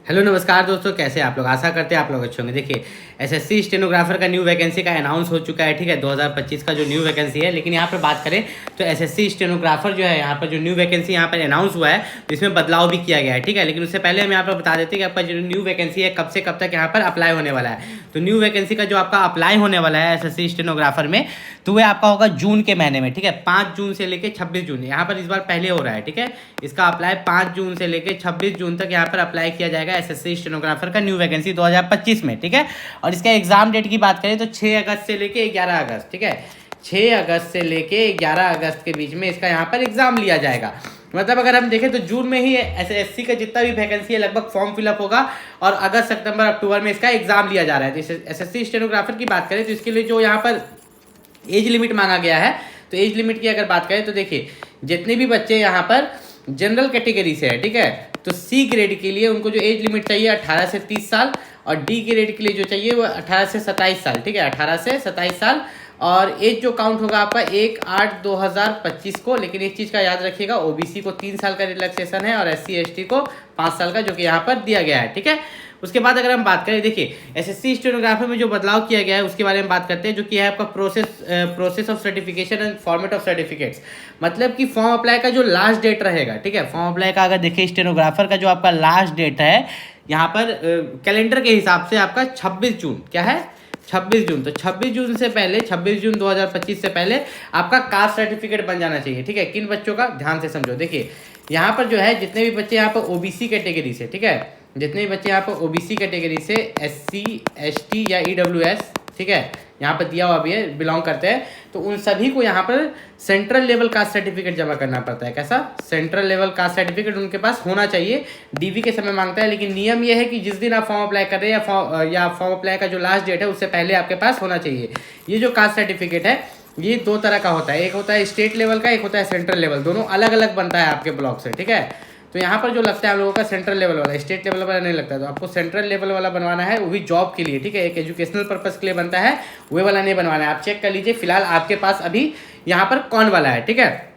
Hello नमस्कार दोस्तों, कैसे आप लोग। आशा करते हैं आप लोग अच्छे होंगे। देखिए, एसएससी स्टेनोग्राफर का न्यू वैकेंसी का अनाउंस हो चुका है, ठीक है। 2025 का जो न्यू वैकेंसी है, लेकिन यहाँ पर बात करें तो एसएससी स्टेनोग्राफर जो है, यहाँ पर जो न्यू वैकेंसी यहाँ पर अनाउंस हुआ है, तो इसमें बदलाव भी किया गया है, ठीक है। लेकिन उससे पहले हम यहाँ पर बता देते हैं कि आपका जो न्यू वैकेंसी है कब से कब तक यहाँ पर अप्लाई होने वाला है। तो न्यू वैकेंसी का जो आपका अप्लाई होने वाला है एसएससी स्टेनोग्राफर में, तो वह आपका होगा जून के महीने में, ठीक है। 5 जून से लेकर 26 जून, यहाँ पर इस बार पहले हो रहा है, ठीक है। इसका अप्लाई 5 जून से लेकर 26 जून तक यहाँ पर अप्लाई किया जाएगा एसएससी स्टेनोग्राफर का न्यू वैकेंसी 2025 में, ठीक है। और इसका एग्जाम डेट की बात करें तो 6 अगस्त से लेके 11 अगस्त, ठीक है। 6 अगस्त से लेके 11 अगस्त के बीच में इसका यहाँ पर एग्जाम लिया जाएगा। मतलब अगर हम देखें तो जून में ही एसएससी का जितना भी वैकेंसी है लगभग फॉर्म फिलअप होगा और अगस्त सितंबर अक्टूबर में इसका एग्जाम लिया जा रहा है। तो एसएससी स्टेनोग्राफर की बात करें तो इसके लिए जो यहाँ पर एज लिमिट मांगा गया है, तो एज लिमिट की अगर बात करें तो देखिए, जितने भी बच्चे यहाँ पर जनरल कैटेगरी से है, ठीक है, तो सी ग्रेड के लिए उनको जो एज लिमिट चाहिए 18 से 30 साल, और डी ग्रेड के लिए जो चाहिए वो 18 से 27 साल, ठीक है, 18 से 27 साल। और एज जो काउंट होगा आपका 1/8/2025 को। लेकिन एक चीज़ का याद रखिएगा, ओबीसी को 3 साल का रिलैक्सेशन है और एससी एसटी को 5 साल का, जो कि यहाँ पर दिया गया है, ठीक है। उसके बाद अगर हम बात करें, देखिए एसएससी स्टेनोग्राफर में जो बदलाव किया गया है उसके बारे में बात करते हैं, जो कि है आपका process of certification and format of certificates. मतलब कि फॉर्म अप्लाई का जो लास्ट डेट रहेगा, ठीक है, फॉर्म अप्लाई का अगर देखिए स्टेनोग्राफर का जो आपका लास्ट डेट है यहाँ पर कैलेंडर के हिसाब से आपका 26 जून, क्या है 26 जून। तो 26 जून से पहले, 26 जून 2025 से पहले आपका कास्ट सर्टिफिकेट बन जाना चाहिए, ठीक है। किन बच्चों का, ध्यान से समझो। देखिए यहाँ पर जो है जितने भी बच्चे यहाँ पर ओबीसी कैटेगरी से, ठीक है, जितने भी बच्चे यहाँ पर ओबीसी कैटेगरी से एससी एसटी या ईडब्ल्यूएस, ठीक है, यहाँ पर दिया हुआ भी है, बिलोंग करते हैं, तो उन सभी को यहाँ पर सेंट्रल लेवल कास्ट सर्टिफिकेट जमा करना पड़ता है। कैसा, सेंट्रल लेवल कास्ट सर्टिफिकेट उनके पास होना चाहिए। डीवी के समय मांगता है, लेकिन नियम यह है कि जिस दिन आप फॉर्म अप्लाई कर रहे हैं या फॉर्म अप्लाई का जो लास्ट डेट है उससे पहले आपके पास होना चाहिए। ये जो कास्ट सर्टिफिकेट है ये 2 तरह का होता है, एक होता है स्टेट लेवल का, एक होता है सेंट्रल लेवल। दोनों अलग अलग बनता है आपके ब्लॉक से, ठीक है। तो यहाँ पर जो लगता है हम लोगों का सेंट्रल लेवल वाला, स्टेट लेवल वाला नहीं लगता। तो आपको सेंट्रल लेवल वाला बनवाना है, वो भी जॉब के लिए, ठीक है, एक एजुकेशनल पर्पस के लिए बनता है, वो वाला नहीं बनवाना है। आप चेक कर लीजिए फिलहाल आपके पास अभी यहाँ पर कौन वाला है, ठीक है।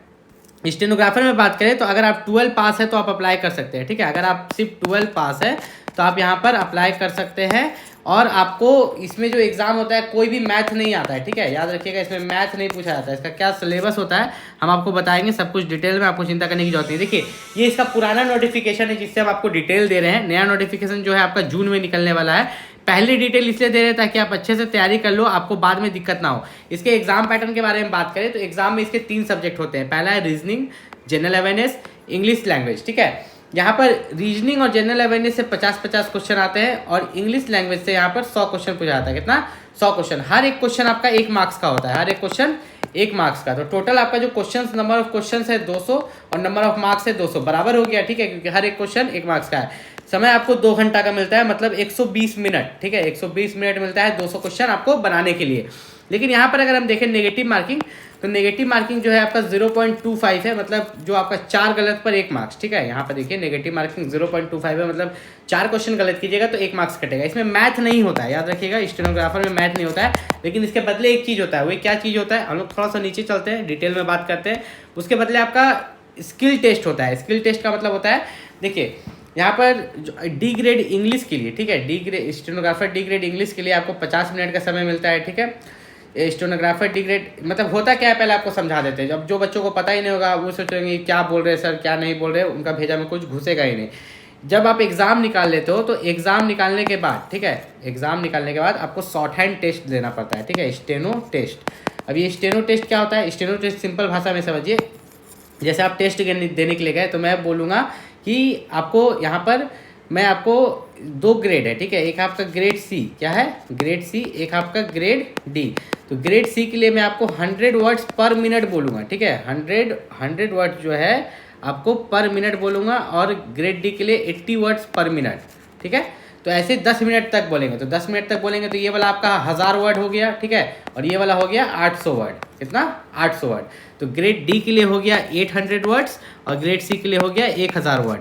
स्टेनोग्राफर में बात करें तो अगर आप 12 पास है तो आप अप्लाई कर सकते हैं, ठीक है। अगर आप सिर्फ 12 पास है तो आप यहाँ पर अप्लाई कर सकते हैं। और आपको इसमें जो एग्जाम होता है कोई भी मैथ नहीं आता है, ठीक है, याद रखिएगा, इसमें मैथ नहीं पूछा जाता है। इसका क्या सिलेबस होता है हम आपको बताएंगे, सब कुछ डिटेल में, आपको चिंता करने की जरूरत नहीं। देखिए ये इसका पुराना नोटिफिकेशन है जिससे हम आपको डिटेल दे रहे हैं। नया नोटिफिकेशन जो है आपका जून में निकलने वाला है। पहले डिटेल इसलिए दे रहे हैं ताकि आप अच्छे से तैयारी कर लो, आपको बाद में दिक्कत ना हो। इसके एग्जाम पैटर्न के बारे में बात करें तो एग्जाम में इसके 3 सब्जेक्ट होते हैं। पहला है reasoning, general awareness, English language, ठीक है। यहाँ पर रीजनिंग और जनरल अवेयरनेस से 50-50 क्वेश्चन आते हैं और इंग्लिश लैंग्वेज से यहाँ पर 100 क्वेश्चन पूछा जाता है। कितना, 100 क्वेश्चन। हर एक क्वेश्चन आपका 1 मार्क्स का होता है, हर एक क्वेश्चन 1 मार्क्स का। तो टोटल आपका जो क्वेश्चन, नंबर ऑफ क्वेश्चन है 200 और नंबर ऑफ मार्क्स है 200, बराबर हो गया, ठीक है, क्योंकि हर एक क्वेश्चन 1 मार्क्स का है। समय आपको 2 घंटा का मिलता है, मतलब 120 मिनट, ठीक है, 120 मिनट मिलता है 200 क्वेश्चन आपको बनाने के लिए। लेकिन यहाँ पर अगर हम देखें नेगेटिव मार्किंग, तो नेगेटिव मार्किंग जो है आपका 0.25 है, मतलब जो आपका 4 गलत पर 1 मार्क्स, ठीक है। यहाँ पर देखिए नेगेटिव मार्किंग 0.25 है, मतलब 4 क्वेश्चन गलत कीजिएगा तो 1 मार्क्स कटेगा। इसमें मैथ नहीं होता है, याद रखिएगा, स्टेनोग्राफर में मैथ नहीं होता है। लेकिन इसके बदले एक चीज़ होता है, वो क्या चीज़ होता है, हम लोग थोड़ा सा नीचे चलते हैं, डिटेल में बात करते हैं। उसके बदले आपका स्किल टेस्ट होता है। स्किल टेस्ट का मतलब होता है, देखिए यहाँ पर डी ग्रेड इंग्लिश के लिए, ठीक है, D grade stenographer D grade English के लिए आपको 50 मिनट का समय मिलता है, ठीक है। स्टेनोग्राफर डी ग्रेड मतलब होता क्या है, पहले आपको समझा देते हैं। जब जो बच्चों को पता ही नहीं होगा वो सोचेंगे क्या बोल रहे हैं सर, क्या नहीं बोल रहे, उनका भेजा में कुछ घुसेगा ही नहीं। जब आप एग्ज़ाम निकाल लेते हो तो एग्ज़ाम निकालने के बाद, ठीक है, एग्ज़ाम निकालने के बाद आपको शॉर्ट हैंड टेस्ट देना पड़ता है, ठीक है, स्टेनो टेस्ट। अब ये स्टेनो टेस्ट क्या होता है, स्टेनो टेस्ट सिंपल भाषा में समझिए, जैसे आप टेस्ट देने के लिए गए तो मैं बोलूँगा कि आपको यहाँ पर मैं आपको 2 ग्रेड है, ठीक है, एक आपका ग्रेड सी, क्या है, ग्रेड सी, एक आपका ग्रेड डी। तो ग्रेड सी के लिए मैं आपको 100 वर्ड्स पर मिनट बोलूँगा, ठीक है, 100 वर्ड्स जो है आपको पर मिनट बोलूँगा, और ग्रेड डी के लिए 80 वर्ड्स पर मिनट, ठीक है। तो ऐसे 10 मिनट तक बोलेंगे, तो 10 मिनट तक बोलेंगे तो ये वाला आपका 1000 वर्ड हो गया, ठीक है, और ये वाला हो गया 800 वर्ड। कितना, 800 वर्ड। तो ग्रेड डी के लिए हो गया 800 वर्ड्स और ग्रेड सी के लिए हो गया 1000 वर्ड।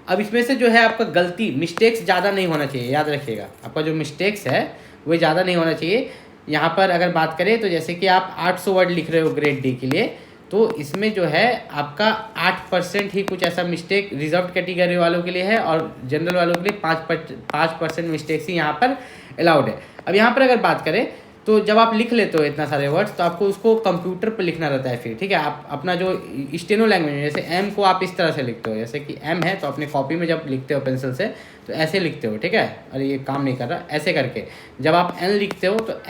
अब इसमें से जो है आपका गलती, मिस्टेक्स ज़्यादा नहीं होना चाहिए, याद रखिएगा, आपका जो मिस्टेक्स है वो ज़्यादा नहीं होना चाहिए। यहाँ पर अगर बात करें तो जैसे कि आप 800 वर्ड लिख रहे हो ग्रेड डी के लिए, तो इसमें जो है आपका 8% ही कुछ ऐसा मिस्टेक रिजर्व कैटेगरी वालों के लिए है और जनरल वालों के लिए 5% मिस्टेक्स ही यहाँ पर अलाउड है। अब यहाँ पर अगर बात करें तो जब आप लिख लेते हो इतना सारे वर्ड्स तो आपको उसको कंप्यूटर पर लिखना रहता है फिर, ठीक है। आप अपना जो स्टेनो लैंग्वेज है, जैसे एम को आप इस तरह से लिखते हो, जैसे कि एम है तो अपने कॉपी में जब लिखते हो पेंसिल से तो ऐसे लिखते हो, ठीक है। अरे ये काम नहीं कर रहा, ऐसे करके। जब आप एन लिखते हो तो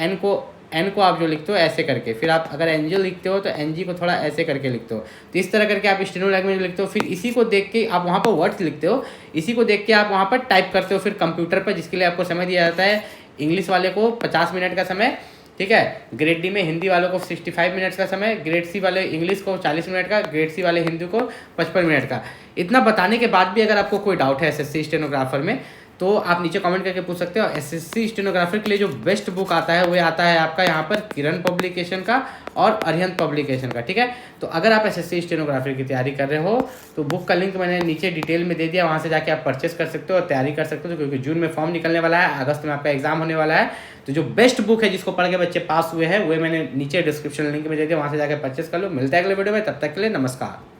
एन को आप जो लिखते हो ऐसे करके, फिर आप अगर एनजी लिखते हो तो एनजी को थोड़ा ऐसे करके लिखते हो। तो इस तरह करके आप स्टेनो लैंग्वेज लिखते हो, फिर इसी को देख के आप वहाँ पर वर्ड्स लिखते हो, इसी को देख के आप वहाँ पर टाइप करते हो फिर कंप्यूटर पर, जिसके लिए आपको समय दिया जाता है। इंग्लिश वाले को 50 मिनट का समय, ठीक है। ग्रेड डी में हिंदी वालों को 65 मिनट्स का समय, ग्रेड सी वाले इंग्लिश को 40 मिनट का, ग्रेड सी वाले हिंदी को 55 मिनट का। इतना बताने के बाद भी अगर आपको कोई डाउट है एसएससी स्टेनोग्राफर में तो आप नीचे कमेंट करके पूछ सकते हो। एसएससी स्टेनोग्राफर के लिए जो बेस्ट बुक आता है वो आता है आपका यहाँ पर किरण पब्लिकेशन का और अरिहंत पब्लिकेशन का, ठीक है। तो अगर आप एसएससी स्टेनोग्राफर की तैयारी कर रहे हो तो बुक का लिंक मैंने नीचे डिटेल में दे दिया, वहाँ से जाके आप परचेस कर सकते हो और तैयारी कर सकते हो, क्योंकि जून में फॉर्म निकलने वाला है, अगस्त में आपका एग्जाम होने वाला है। तो जो बेस्ट बुक है जिसको पढ़ के बच्चे पास हुए हैं वो मैंने नीचे डिस्क्रिप्शन लिंक में दे दिया, वहाँ से जाकर परचेस कर लो। मिलता है अगले वीडियो में, तब तक के लिए नमस्कार।